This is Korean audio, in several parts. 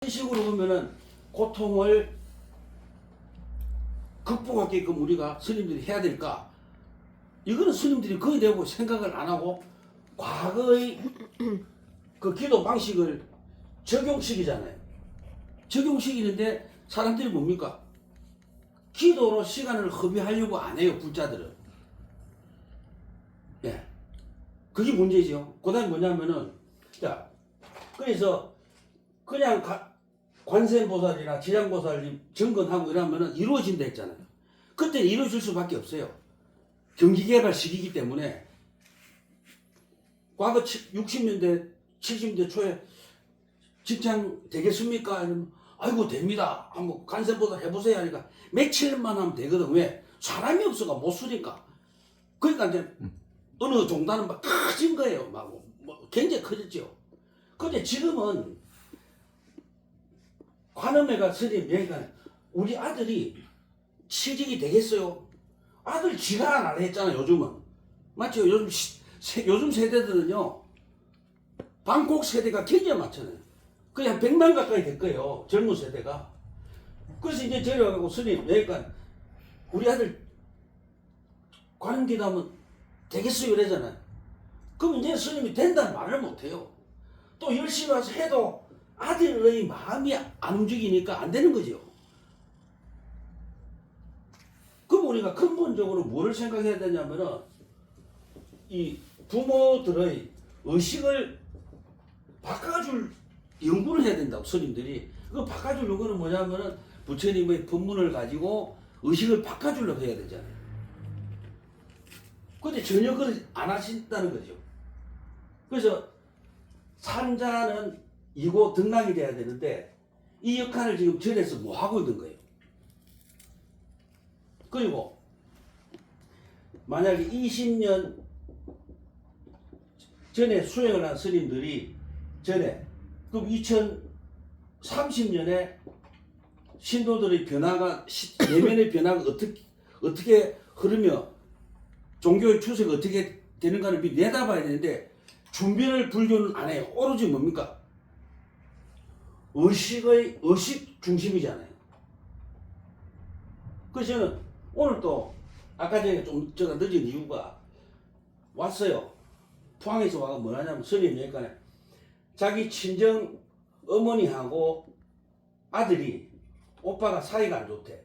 이런 식으로 보면은 고통을 극복하게끔 우리가 스님들이 해야 될까? 이거는 스님들이 거의 대부분 생각을 안 하고 과거의 그 기도 방식을 적용시키잖아요. 적용시키는데 사람들이 뭡니까? 기도로 시간을 허비하려고 안 해요, 불자들은. 예. 그게 문제죠. 그 다음에 뭐냐면은, 자, 그래서 그냥 관세음보살이나 지장보살님 정건하고 이러면은 이루어진다 했잖아요. 그때는 이루어질 수밖에 없어요. 경기개발 시기이기 때문에 과거 60년대, 70년대 초에 직장 되겠습니까? 이러면 아이고 됩니다. 한번 관세음보살 해보세요 하니까 며칠만 하면 되거든. 왜? 사람이 없어가 못 쓰니까. 그러니까 이제 어느 종단은 막 커진 거예요. 막 굉장히 커졌죠. 근데 지금은 관음회가 스님 얘기가 우리 아들이 취직이 되겠어요? 아들 지가 안 하려 했잖아요. 요즘은 맞죠? 요즘 세대들은요 방콕 세대가 굉장히 많잖아요. 거의 한 100만 가까이 될 거예요. 젊은 세대가. 그래서 이제 저래가지고 스님 얘기가 우리 아들 관음기도 하면 되겠어요? 이러잖아요. 그럼 이제 스님이 된다는 말을 못해요. 또 열심히 와서 해도 아들의 마음이 안 움직이니까 안 되는 거죠. 그럼 우리가 근본적으로 뭐를 생각해야 되냐면은 이 부모들의 의식을 바꿔줄 연구를 해야 된다고 스님들이. 그 바꿔줄 연구는 뭐냐면은 부처님의 법문을 가지고 의식을 바꿔주려고 해야 되잖아요. 근데 전혀 그걸 안 하신다는 거죠. 그래서 산자는 이고 등락이 돼야 되는데 이 역할을 지금 전에서 뭐 하고 있는 거예요. 그리고 만약에 20년 전에 수행을 한 스님들이 전에 그럼 2030년에 신도들의 변화가 내면의 변화가 어떻게 흐르며 종교의 추세가 어떻게 되는가를 미리 내다봐야 되는데 준비를 불교는 안 해요. 오로지 뭡니까? 의식 중심이잖아요. 그래서 저는 오늘 또 아까 전에 좀 제가 늦은 이유가 왔어요. 포항에서 와가 뭐 하냐면 스님 얘기가 자기 친정 어머니하고 아들이 오빠가 사이가 안 좋대.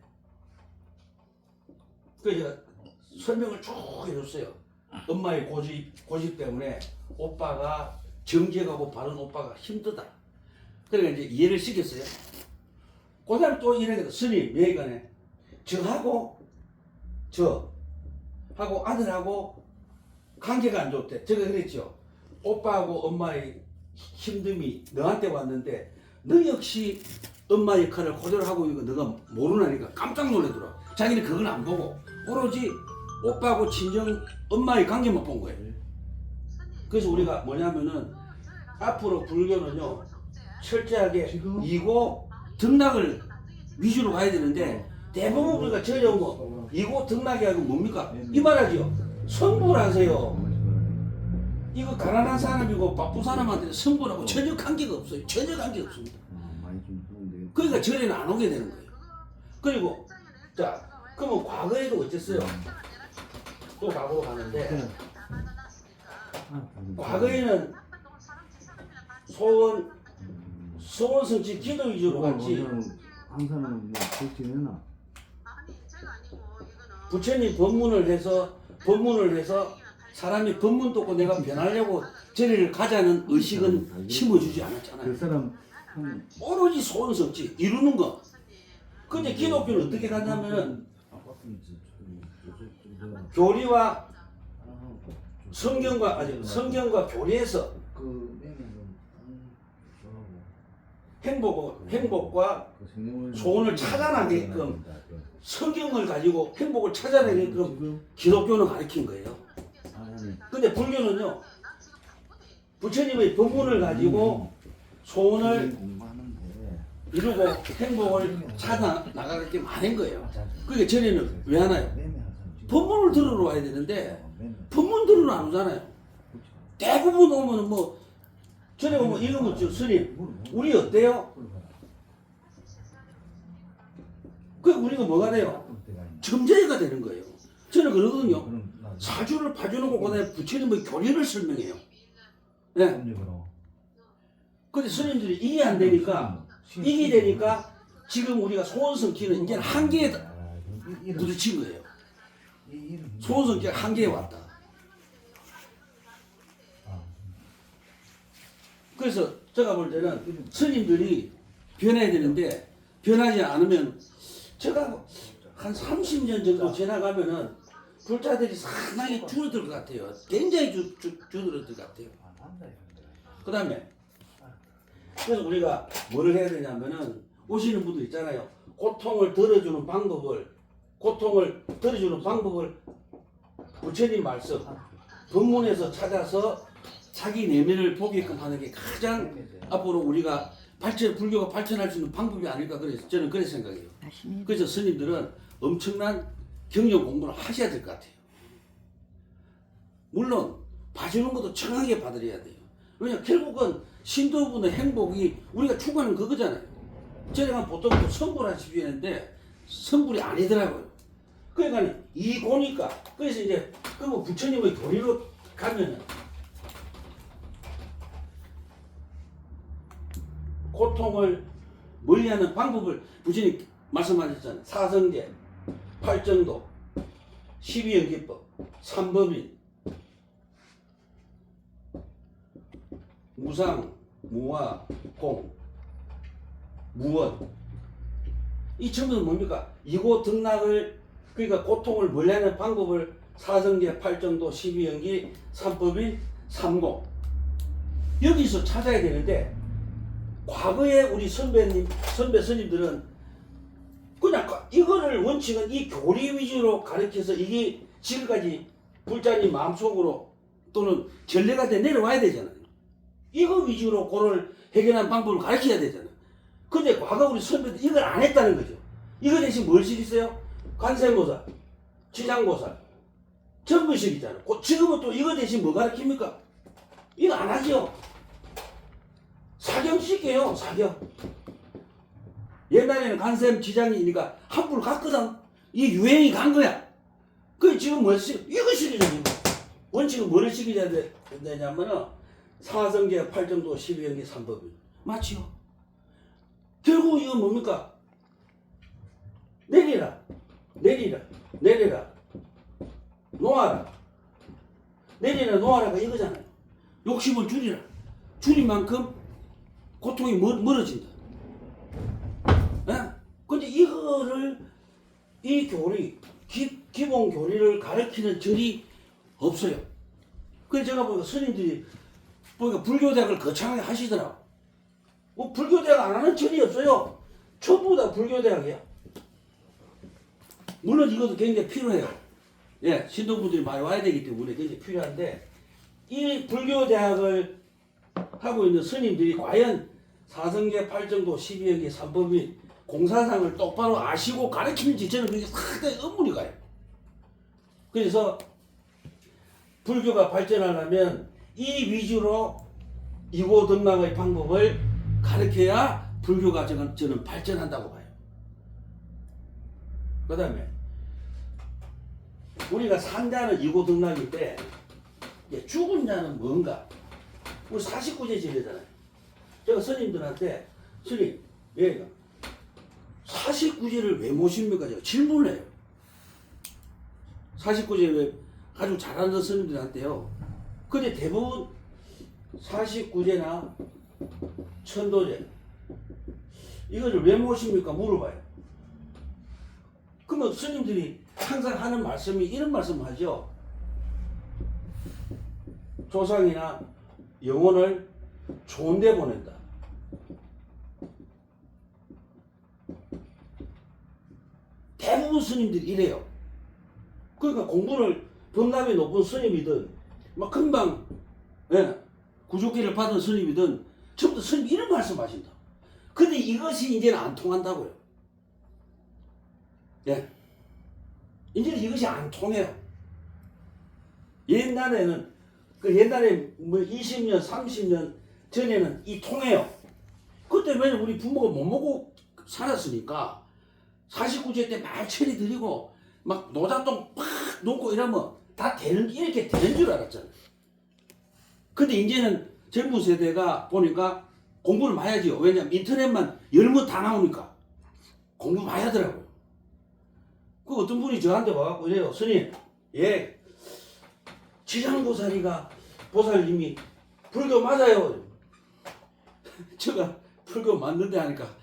그래서 설명을 쭉 해줬어요. 엄마의 고집 때문에 오빠가 정직하고 바른 오빠가 힘들다. 그러니까 이제 이해를 시켰어요. 그 다음에 또 이래서 스님 얘기가네. 저하고 아들하고 관계가 안 좋대. 제가 그랬죠. 오빠하고 엄마의 힘듦이 너한테 왔는데 너 역시 엄마 역할을 그대로 하고 있는 거 너가 모르나니까 깜짝 놀라더라. 자기는 그건 안 보고 오로지 오빠하고 친정 엄마의 관계만 본 거예요. 그래서 우리가 뭐냐면은 앞으로 불교는요 철저하게 이고 등락을 위주로 가야 되는데 대부분 우리가 저려온 거 이고 등락이 아니고 뭡니까? 이 말하죠. 성불 하세요. 이거 가난한 사람이고 바쁜 사람한테는 성불하고 전혀 관계가 없어요. 전혀 관계가 없습니다. 그러니까 절에는 안 오게 되는 거예요. 그리고 자 그러면 과거에도 어쨌어요? 또 과거로 가는데 과거에는 소원성취 기도 위주로 갔지. 부처님 법문을 해서 사람이 법문 듣고 내가 변하려고 절을 가자는 의식은 심어주지 않았잖아요. 그 사람 오로지 소원성취 이루는 거. 근데 기독교는 어떻게 갔냐면은 교리와 성경과 교리에서 행복과 소원을 찾아나게끔 성경을 가지고 행복을 찾아내게끔 기독교는 가르친 거예요. 근데 불교는요 부처님의 법문을 가지고 소원을 이루고 행복을 찾아 나가게끔 하는 거예요. 그러니까 전에는 왜 하나요? 법문을 들으러 와야 되는데 법문 들으러 안 오잖아요. 대부분 오면은 뭐 전에 오면 이거 묻죠. 스님 우리 어때요? 그 우리가 뭐가 돼요? 점쟁이가 되는 거예요. 저는 그러거든요. 사주를 봐주는 것보다 부처님의 교리를 설명해요. 네. 근데 스님들이 이게 안 되니까, 이게 되니까 지금 우리가 소원성기는 이제 한계에 부딪힌 거예요. 소원성기가 한계에 왔다. 그래서 제가 볼 때는 스님들이 변해야 되는데, 변하지 않으면 제가 한 30년 정도 지나가면은 불자들이 상당히 줄어들 것 같아요. 굉장히 줄어들 것 같아요. 그 다음에 그래서 우리가 뭐를 해야 되냐면은 오시는 분들 있잖아요. 고통을 덜어주는 방법을 부처님 말씀 법문에서 찾아서 자기 내면을 보게끔 하는 게 가장 앞으로 우리가 불교가 발전할 수 있는 방법이 아닐까, 그래서 저는 그렇게 생각해요. 그래서 스님들은 엄청난 경영 공부를 하셔야 될 것 같아요. 물론 봐주는 것도 정확하게 받아들여야 돼요. 왜냐 결국은 신도분의 행복이 우리가 추구하는 그거잖아요. 저희가 보통 성불하시피 했는데 성불이 아니더라고요. 그러니까 이 고니까, 그래서 이제 그 부처님의 교리로 가면은 고통을 멀리하는 방법을 부처님 말씀하셨잖아요. 사성제, 팔정도, 12연기법, 삼법인, 무상, 무화, 공, 무원. 이 전부 뭡니까? 이고 등락을, 그러니까 고통을 멀리하는 방법을 사성제, 팔정도, 12연기, 삼법인, 삼공. 여기서 찾아야 되는데, 과거에 우리 선배 스님들은 그냥 이거를 원칙은 이 교리 위주로 가르쳐서 이게 지금까지 불자님 마음속으로 또는 전례가 돼 내려와야 되잖아요. 이거 위주로 그걸 해결하는 방법을 가르쳐야 되잖아요. 근데 과거 우리 선배들 이걸 안 했다는 거죠. 이거 대신 뭘 시켰어요? 관세음보살, 지장보살, 전부식이잖아요. 지금은 또 이거 대신 뭐 가르칩니까? 이거 안 하죠. 사경 시켜요, 사경. 옛날에는 간셈 지장이니까 한불 갔거든. 이 유행이 간 거야. 그 지금 뭐 이거 시키잖아요. 원칙은 뭐를 시키자 되냐면은 사성제, 팔정도, 12연기, 삼법인. 맞지요? 결국 이건 뭡니까? 내리라, 놓아라. 내리라, 놓아라가 이거잖아요. 욕심을 줄이라. 줄인 만큼 고통이 멀어진다. 예? 근데 이거를, 이 교리, 기본 교리를 가르치는 절이 없어요. 그래서 제가 보니까 스님들이 보니까 불교대학을 거창하게 하시더라고. 뭐 불교대학 안 하는 절이 없어요. 전부 다 불교대학이야. 물론 이것도 굉장히 필요해요. 예, 신도분들이 많이 와야 되기 때문에 굉장히 필요한데, 이 불교대학을 하고 있는 스님들이 과연 사성제, 팔정도, 12연기, 삼법인, 공사상을 똑바로 아시고 가르치는지 저는 그게 상당히 의문이 가요. 그래서 불교가 발전하려면 이 위주로 이고등락의 방법을 가르쳐야 불교가 저는 발전한다고 봐요. 그 다음에 우리가 산 자는 이고등락일 때 죽은 자는 뭔가? 우리 49제 지내잖아요. 제가 스님들한테 스님, 예, 49제를 왜 모십니까? 제가 질문을 해요. 49제 왜 아주 잘하는 스님들한테요. 근데 대부분 49제나 천도제 이거를 왜 모십니까? 물어봐요. 그러면 스님들이 항상 하는 말씀이 이런 말씀을 하죠. 조상이나 영혼을 좋은 데 보낸다. 대부분 스님들이 이래요. 그러니까 공부를 법납이 높은 스님이든 막 금방 구족기를 받은 스님이든 전부 다 스님이 이런 말씀 하신다. 근데 이것이 이제는 안 통한다고요. 예. 이제는 이것이 안 통해요. 옛날에는 옛날에 뭐 20년, 30년 전에는 이 통해요. 그때 왜냐면 우리 부모가 못 먹고 살았으니까 49제 때 막 철이 들이고 막 노잣돈 팍 놓고 이러면 다 되는 이렇게 되는 줄 알았잖아요. 근데 이제는 젊은 세대가 보니까 공부를 많이 하지요. 왜냐면 인터넷만 열면 다 나오니까 공부 많이 하더라고요. 그 어떤 분이 저한테 와갖고 이래요. 스님, 예, 지장보살이가 보살님이 불교 맞아요. 제가 불교 맞는데 하니까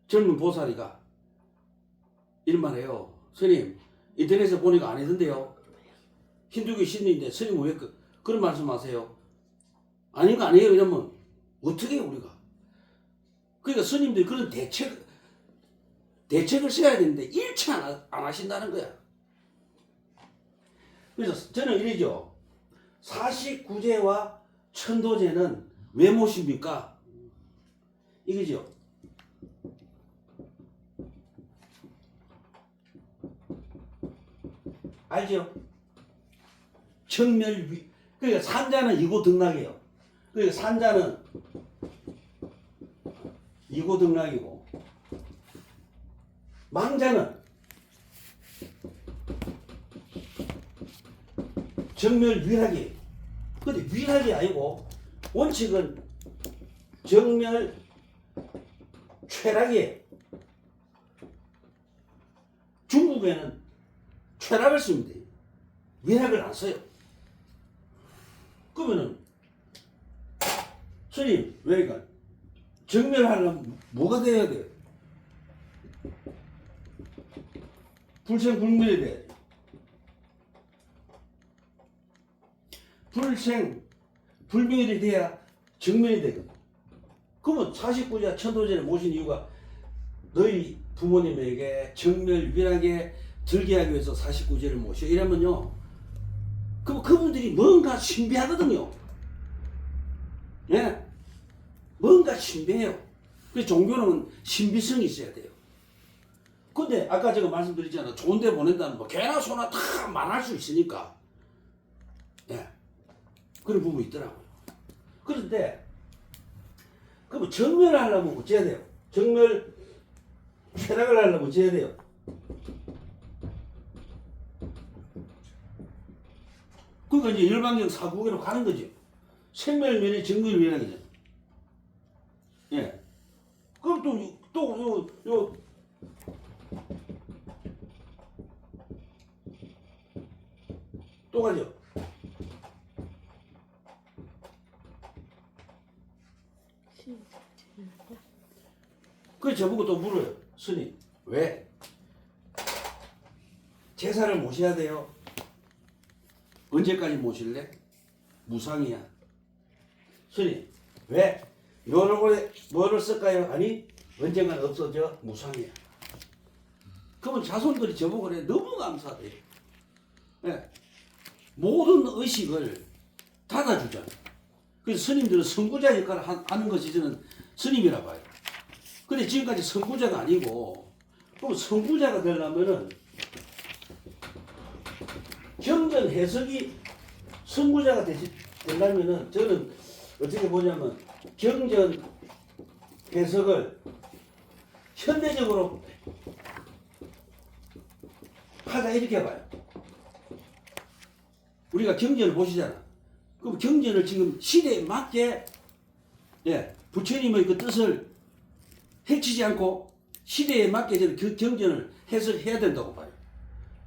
젊은 보살이가 이런 말 해요. 스님, 인터넷에 보니까 아니던데요. 힌두교 신인데 스님 왜 그런 말씀 하세요? 아닌 거 아니에요. 이러면 어떻게 해요, 우리가? 그러니까 스님들이 그런 대책을 써야 되는데 일치 안 하신다는 거야. 그래서 저는 이러죠. 49제와 천도제는 왜 모십니까? 이거죠. 알죠? 정멸위. 그러니까 산자는 이고등락이에요. 그러니까 산자는 이고등락이고 망자는 정멸위락이에요. 근데 위락이 아니고 원칙은 정멸 최락이에요. 중국에는 최락을 씁니다. 위락을 안 써요. 그러면은 스님 왜니까 정멸하려면 뭐가 돼야 돼요? 불생불멸이 돼야 돼요. 불생불멸이 돼야 정멸이 되거든. 그러면 49자 천도제를 모신 이유가 너희 부모님에게 정멸위락에 들게 하기 위해서 49제를 모셔. 이러면요. 그럼 그분들이 뭔가 신비하거든요. 예? 뭔가 신비해요. 그래서 종교는 신비성이 있어야 돼요. 근데 아까 제가 말씀드렸잖아요. 좋은 데 보낸다는 뭐 개나 소나 다 말할 수 있으니까. 예. 그런 부분이 있더라고요. 그런데 그럼 정멸을 하려면 어째야 돼요? 정멸 최락을 하려면 어째야 돼요? 그러니까 이제 일반적 사구계로 가는 거죠. 생멸면이 정멸위락이죠. 예. 그럼 또 가죠. 그래서 저보고 또 물어요. 스님, 왜? 제사를 모셔야 돼요? 언제까지 모실래? 무상이야. 스님, 왜? 요런 뭐를 쓸까요? 아니, 언젠간 없어져. 무상이야. 그러면 자손들이 저보고 그래. 너무 감사해요. 네. 모든 의식을 닫아주잖아. 그래서 스님들은 선구자 역할을 하는 것이 저는 스님이라 봐요. 근데 지금까지 선구자가 아니고, 그럼 선구자가 되려면은 경전 해석이 선구자가 되려면은 저는 어떻게 보냐면 경전 해석을 현대적으로 하자 이렇게 봐요. 우리가 경전을 보시잖아. 그럼 경전을 지금 시대에 맞게 부처님의 그 뜻을 해치지 않고 시대에 맞게 저는 그 경전을 해석해야 된다고 봐요.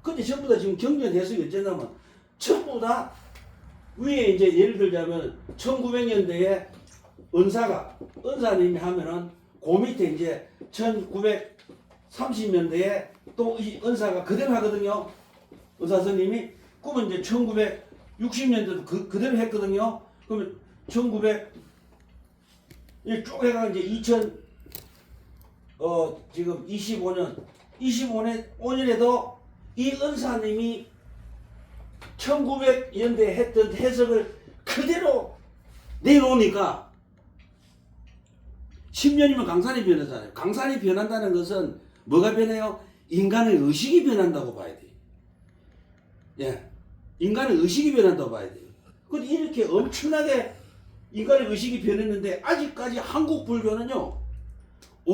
근데 전부 다 지금 경전 해석이 어쩌냐면 전부 다 위에 이제 예를 들자면 1900년대에 은사님이 하면은 그 밑에 이제 1930년대에 또 이 은사가 그대로 하거든요. 은사스님이. 그러면 이제 1960년대도 그대로 했거든요. 그러면 1900 쭉 해가 이제 2000 지금 25년에도 이 은사님이 1900년대에 했던 해석을 그대로 내놓으니까 10년이면 강산이 변하잖아요. 강산이 변한다는 것은 뭐가 변해요? 인간의 의식이 변한다고 봐야 돼요. 예. 인간의 의식이 변한다고 봐야 돼요. 근데 이렇게 엄청나게 인간의 의식이 변했는데 아직까지 한국 불교는요,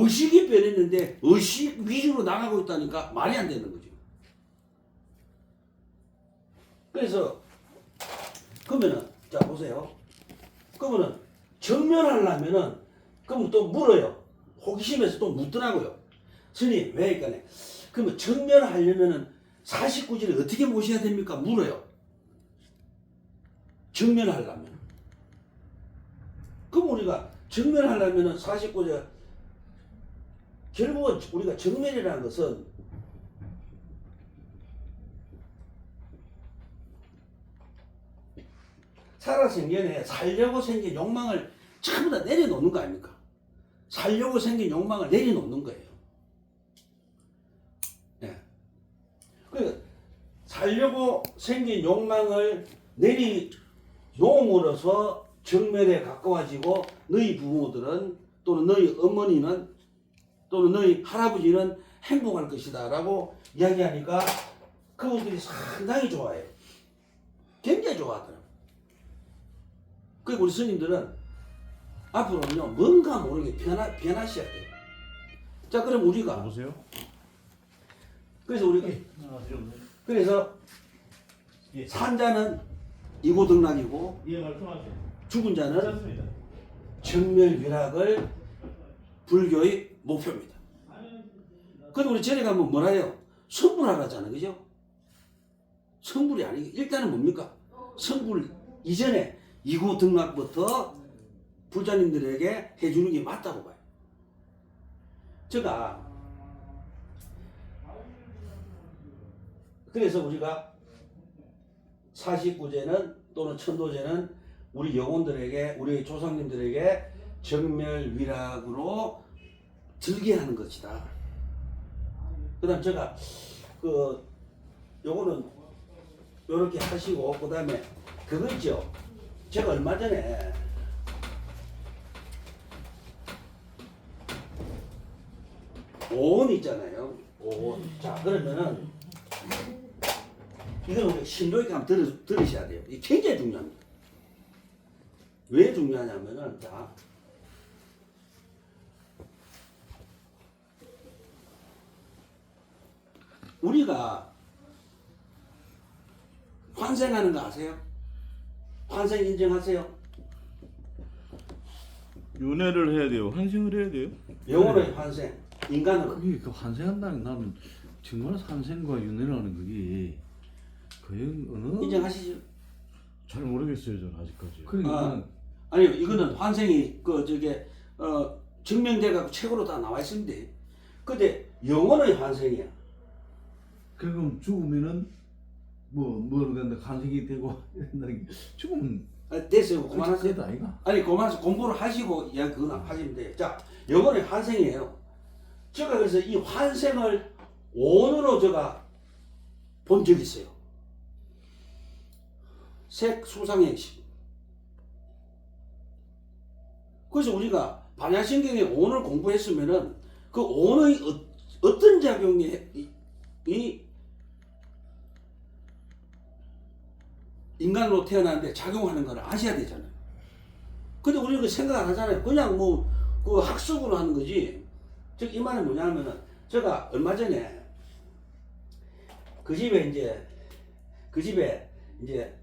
의식이 변했는데 의식 위주로 나가고 있다니까 말이 안 되는 거죠. 그래서 그러면은 자 보세요. 그러면은 정면하려면은 그럼 또 물어요. 호기심에서 또 묻더라고요. 스님 왜 그러니까 그러면 정면하려면은 49지를 어떻게 모셔야 됩니까? 물어요. 정면하려면. 그럼 우리가 정면하려면은 49제 결국은 우리가 정면이라는 것은 살아생전에 살려고 생긴 욕망을 전부 다 내려놓는 거 아닙니까? 살려고 생긴 욕망을 내려놓는 거예요. 네. 그 살려고 생긴 욕망을 내려놓음으로써 정면에 가까워지고 너희 부모들은 또는 너희 어머니는 또는 너희 할아버지는 행복할 것이다 라고 이야기하니까 그분들이 상당히 좋아해요. 굉장히 좋아하더라고요. 그리고 우리 스님들은 앞으로는요 뭔가 모르게 변하셔야 돼요. 자 그럼 우리가 여보세요? 그래서 우리가 그래서 예. 산 자는 이고등락이고 예, 말씀하세요. 죽은 자는 괜찮습니다. 정멸위락을 불교의 목표입니다. 근데 우리 절에 가면 뭐라 해요? 성불하라잖아, 그죠? 성불이 아니고 일단은 뭡니까? 성불 이전에 이고 등락부터 불자님들에게 해주는 게 맞다고 봐요. 제가 그래서 우리가 49제는 또는 천도제는 우리 영혼들에게 우리 조상님들에게 정멸위락으로 들게 하는 것이다. 그 다음 제가 요거는 요렇게 하시고 그 다음에 그거 있죠. 제가 얼마 전에 오온 있잖아요. 오온. 자 그러면은 이건 우리 심도 있게 한번 들으셔야 돼요. 이게 굉장히 중요합니다. 왜 중요하냐면은 자 우리가 환생하는 거 아세요? 환생 인정하세요? 윤회를 해야 돼요. 환생을 해야 돼요. 영혼의 환생, 인간은 그게 그 환생한다는 게 나는 정말 환생과 윤회라는 그게 그 어느 인정하시죠? 잘 모르겠어요, 저는 아직까지. 그러니까 아니요, 이거는 환생이 증명돼가지고 책으로 다 나와 있습니다. 근데 영혼의 환생이야. 그럼 죽으면은 뭐가 환생이 되고 이런다는 게 죽으면 됐어요, 그만하세요. 그다 아이가? 아니 그만해서 공부를 하시고 그건 하시면 돼요. 자, 영혼의 환생이에요. 제가 그래서 이 환생을 온으로 제가 본 적이 있어요. 색수상행식. 그래서 우리가 반야신경의 온을 공부했으면은 그 온의 어떤 작용이 인간으로 태어났는데 작용하는 걸 아셔야 되잖아요. 근데 우리는 그 생각 안 하잖아요. 그냥 그 학습으로 하는 거지. 즉, 이 말은 뭐냐면은, 제가 얼마 전에 그 집에 이제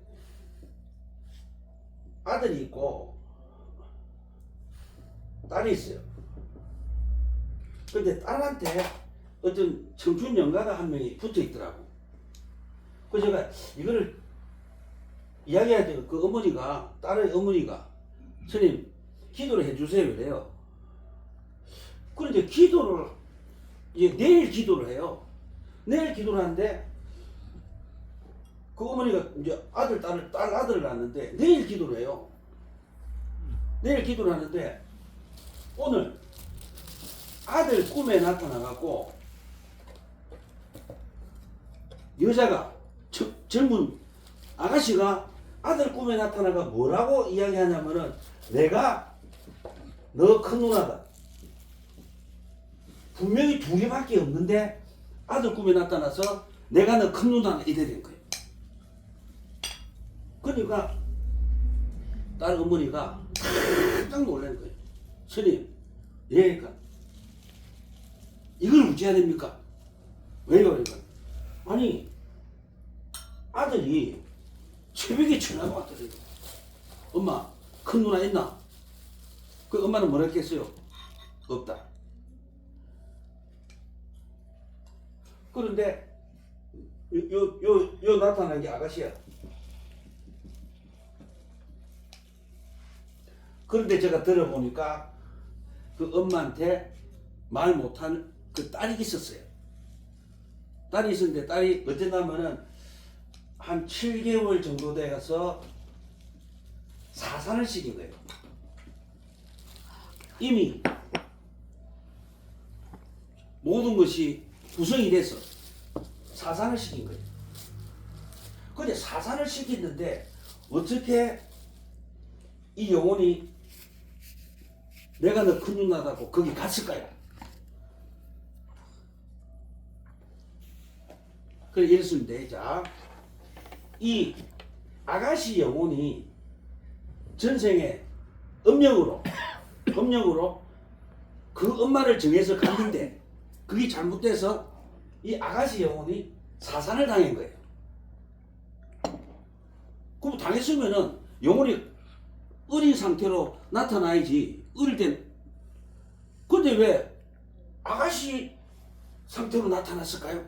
아들이 있고 딸이 있어요. 근데 딸한테 어떤 청춘 연가가 한 명이 붙어 있더라고. 그래서 제가 이거를 이야기해야 돼요. 그 어머니가, 딸의 어머니가, 스님, 기도를 해주세요. 이래요. 그런데 기도를, 이제 내일 기도를 해요. 내일 기도를 하는데, 그 어머니가 이제 딸 아들을 낳았는데, 내일 기도를 해요. 내일 기도를 하는데, 오늘 아들 꿈에 나타나갖고, 여자가, 젊은 아가씨가 아들 꿈에 나타나가 뭐라고 이야기하냐면은 내가 너 큰 누나다. 분명히 두 개밖에 없는데 아들 꿈에 나타나서 내가 너 큰 누나다 이래 된 거예요. 그러니까 딸 어머니가 깜짝 놀란 거예요. 스님, 예, 그러니까 이걸 어찌해야 됩니까? 왜요? 그러니까 아니 아들이 새벽에 전화가 왔더래요. 엄마 큰 누나 있나? 그 엄마는 뭐라 했겠어요? 없다. 그런데 요 나타난 게 아가씨야. 그런데 제가 들어보니까 그 엄마한테 말 못한 그 딸이 있었어요. 딸이 있었는데 딸이 어쨌냐면은 한 7개월 정도 돼가서 사산을 시킨 거예요. 이미 모든 것이 구성이 돼서 사산을 시킨 거예요. 근데 사산을 시켰는데 어떻게 이 영혼이 내가 너 큰 누나다고 거기 갔을까요? 그래 이랬는데 자, 이 아가씨 영혼이 전생에 음력으로 그 엄마를 정해서 갔는데 그게 잘못돼서 이 아가씨 영혼이 사산을 당한 거예요. 그럼 당했으면은 영혼이 어린 상태로 나타나야지. 어릴 땐. 근데 왜 아가씨 상태로 나타났을까요?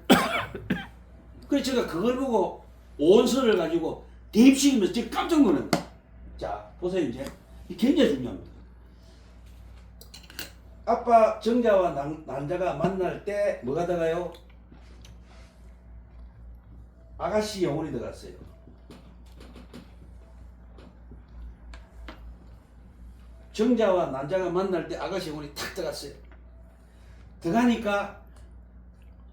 그래서 제가 그걸 보고 온선을 가지고 대입시키면서 제가 깜짝 놀란 거예요. 자, 보세요 이제. 이게 굉장히 중요합니다. 아빠 정자와 난자가 만날 때 뭐가 들어가요? 아가씨 영혼이 들어갔어요. 정자와 난자가 만날 때 아가씨 영혼이 탁 들어갔어요. 들어가니까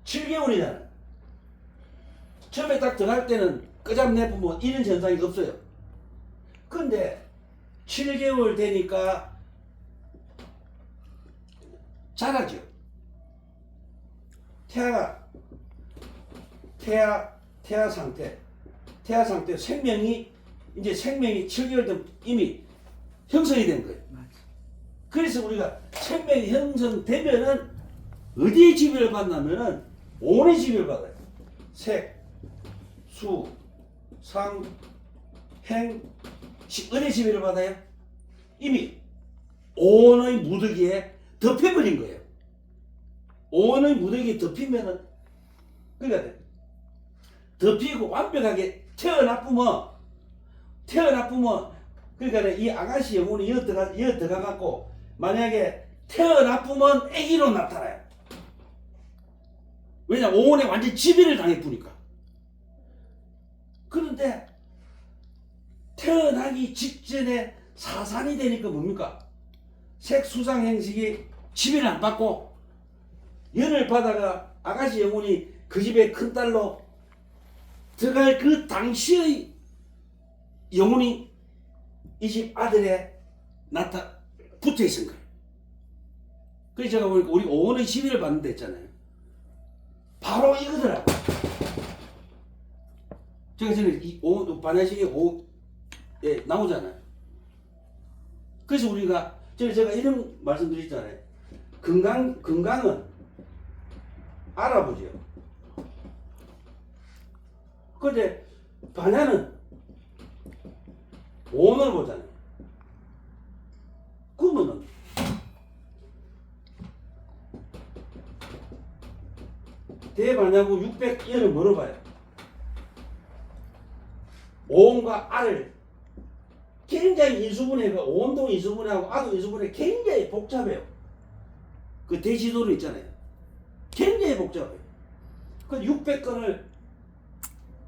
7개월이잖아요. 처음에 딱 들어갈 때는 끄잡내보면 이런 현상이 없어요. 근데 7개월 되니까 자라죠. 태아 상태 생명이 7개월 되면 이미 형성이 된 거예요. 그래서 우리가 생명이 형성되면은 어디에 지배를 받냐면은 온의 지배를 받아요. 색, 수, 상, 행, 어디에 지배를 받아요? 이미 온의 무더기에 덮여버린 거예요. 온의 무더기에 덮이면은 그러니까 덮이고 완벽하게 태어나쁘면 그러니까 이 아가씨 영혼이 이어 들어가갖고 만약에 태어나쁘면 아기로 나타나요. 왜냐 온에 완전 지배를 당해보니까. 그런데 태어나기 직전에 사산이 되니까 뭡니까? 색수상 행식이 지배를 안 받고 연을 받아가 아가씨 영혼이 그 집의 큰딸로 들어갈 그 당시의 영혼이 이 집 아들에 붙어 있은 거예요. 그래서 제가 보니까 우리 오원의 지배를 받는다 했잖아요. 바로 이거더라고. 제가 전에 이 반야식에 나오잖아요. 그래서 우리가 제가 이런 말씀 드렸잖아요. 건강은 알아보죠. 근데 반야는 오원을 보잖아요. 그러면은 대반야구 600연을 물어봐요. 오원과 알을 굉장히 인수분해가 오원도 인수분해하고 아도 인수분해 굉장히 복잡해요. 그 대지도로 있잖아요. 굉장히 복잡해요. 그 600건을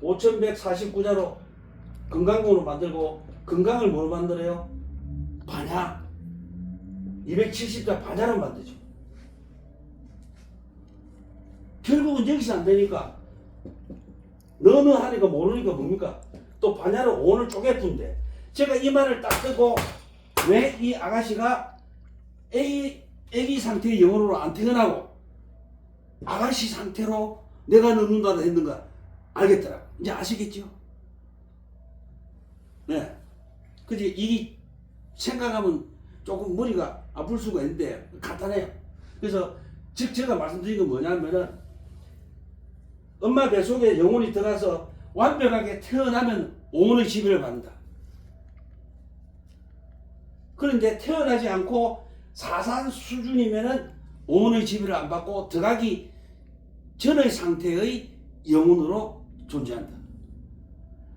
5149자로 건강공으로 만들고 건강을 뭐로 만들어요? 반야 270자 반야로 만들죠. 결국은 여기서 안 되니까 너는 하니까 모르니까 뭡니까? 또 반야로 오늘 쪼개푼데 제가 이 말을 딱 듣고 왜 이 아가씨가 애기 상태의 영혼으로 안 태어나고 아가씨 상태로 내가 넣는다 했는가 알겠더라고. 이제 아시겠죠? 네. 그지 이 생각하면 조금 머리가 아플 수가 있는데 간단해요. 그래서 즉 제가 말씀드린 건 뭐냐면은 엄마 뱃속에 영혼이 들어가서 완벽하게 태어나면 오온의 지배를 받는다. 그런데 태어나지 않고 사산 수준이면은 오온의 지배를 안 받고 들어가기 전의 상태의 영혼으로 존재한다.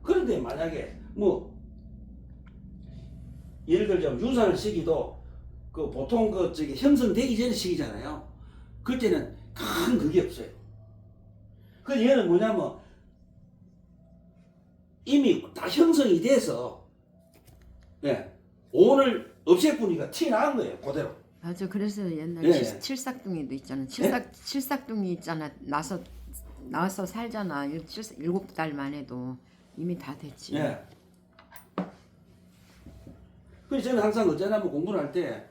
그런데 만약에 뭐 예를 들자면 유산을 시기도 그 보통 그 저기 형성되기 전에 시기잖아요. 그때는 큰 그게 없어요. 그 얘는 뭐냐면 이미 다 형성이 돼서 예, 오늘 없애뿐이가 티 나는 거예요. 그대로. 맞아. 그래서 옛날 예. 칠삭둥이도 있잖아. 예? 칠삭둥이 있잖아. 나서 살잖아. 7달만 해도 이미 다 됐지. 예. 그래서 저는 항상 어쩌냐면 공부를 할 때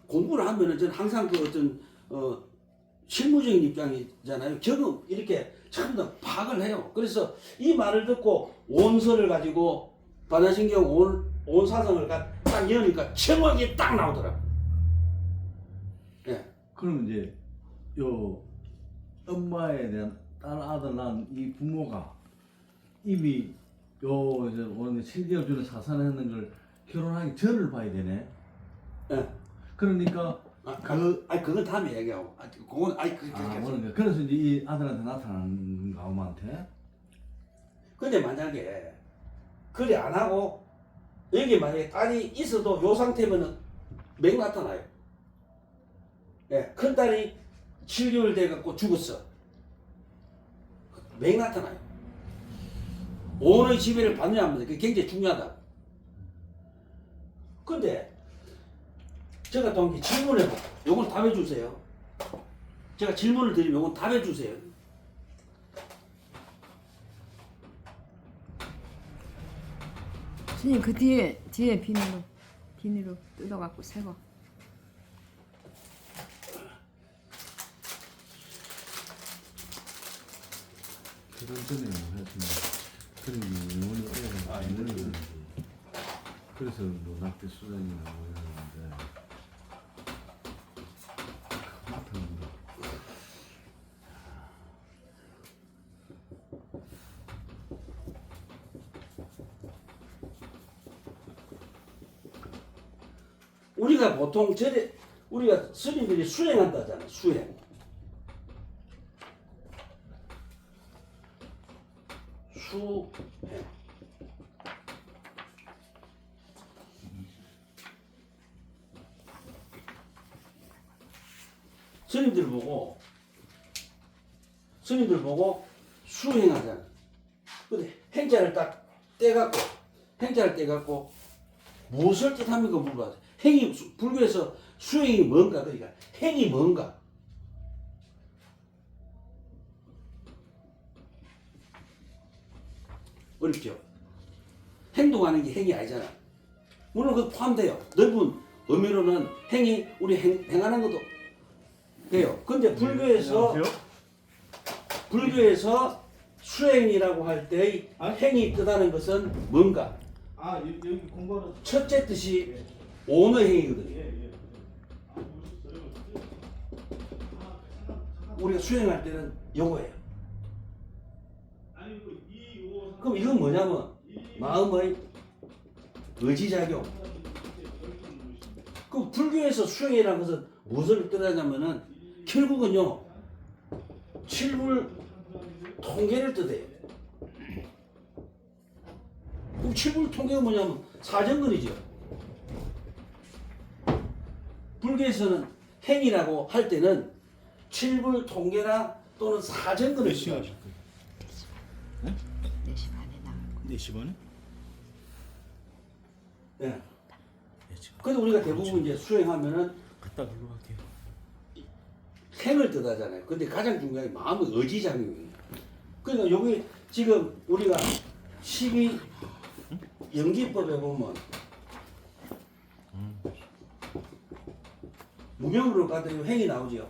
공부를 하면은 저는 항상 그 어떤 실무적인 입장이잖아요. 경험 이렇게 전부 다 파악을 해요. 그래서 이 말을 듣고 온서를 가지고 반야신경 온사성을 딱 여니까 정확히 딱 나오더라고. 예. 그럼 이제 요 엄마에 대한 딸 아들 낳은 이 부모가 이미 요 이제 오늘 7개월 전에 사산했는 걸 결혼하기 전을 봐야 되네. 예. 그러니까 아니 그건 다음에 얘기하고. 그건 그렇게 그러니까 그래서 이제 이 아들한테 나타난 엄마한테. 근데 만약에 그래 안 하고 여기 만약에 딸이 있어도 요 상태면은 맹 나타나요. 예, 큰 딸이 7개월 돼갖고 죽었어. 맹 나타나요. 오온의 지배를 받느냐 안 받느냐 그게 굉장히 중요하다. 근데 제가 또 질문을 해봐. 요건 답해 주세요. 제가 질문을 드리면 요건 답해 주세요. 선생님 그 뒤에 비닐로 뜯어갖고 새거. 결혼 전에 뭐 했으면 그런 게 영혼이 애가 있는 건지. 그래서 뭐 낙태 수단이나 뭐 이러는데 나타난다. 우리가 보통 우리가 스님들이 수행한다잖아. 수행. 수행. 스님들 보고 수행하잖아. 근데 행자를 딱 떼갖고 무엇을 뜻합니까 물어봐. 행이 불교에서 수행이 뭔가 그러니까 행이 뭔가. 어렵죠. 행동하는 게 행이 아니잖아. 물론 그 포함돼요. 넓은 의미로는 행이 우리 행하는 것도 돼요. 근데 불교에서 수행이라고 할 때의 행이 뜻하는 것은 뭔가? 여기 공부하러. 첫째 뜻이 오의 행위거든요. 우리가 수행할 때는 요거예요. 그럼 이건 뭐냐면 마음의 의지작용. 그 불교에서 수행이라는 것은 무엇을 뜻하냐면은 결국은요 칠불 통계를 뜻해요. 그럼 칠불 통계가 뭐냐면 사정근이죠. 불교에서는 행이라고 할 때는 칠불 통계나 또는 사정근을 시간? 쓰죠. 4시 반에 나가고. 4시 반에? 예. 그래도 우리가 대부분 이제 수행하면은 갔다 글로 갈게요. 행을 뜻하잖아요. 근데 가장 중요한 게 마음의 의지작용이에요. 그러니까 여기 지금 우리가 12 연기법에 보면 무명으로 가도 행이 나오죠.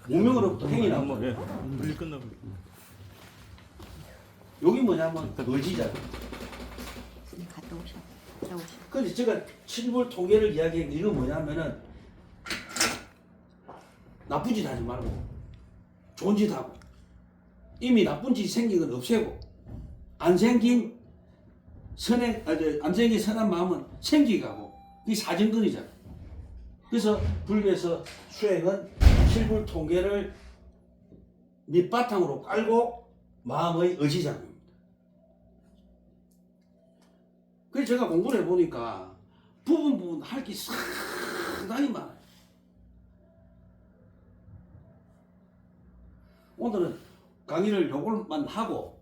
무명으로부터 행이 나오죠. 예. 분리 끝나고. 여기 뭐냐면 의지작용. 선생님 갔다 오셔. 나오시. 근데 제가 칠불 통계를 이야기한 게 이거 뭐냐면은 나쁜 짓 하지 말고 좋은 짓 하고 이미 나쁜 짓이 생긴 건 없애고 안 생긴 안 생긴 선한 마음은 생기가고 이 사정권이잖아. 그래서 불교에서 수행은 칠불 통계를 밑바탕으로 깔고 마음의 의지작용입니다. 그래서 제가 공부를 해보니까 부분 할 게 상당히 많아요. 오늘은 강의를 요걸만 하고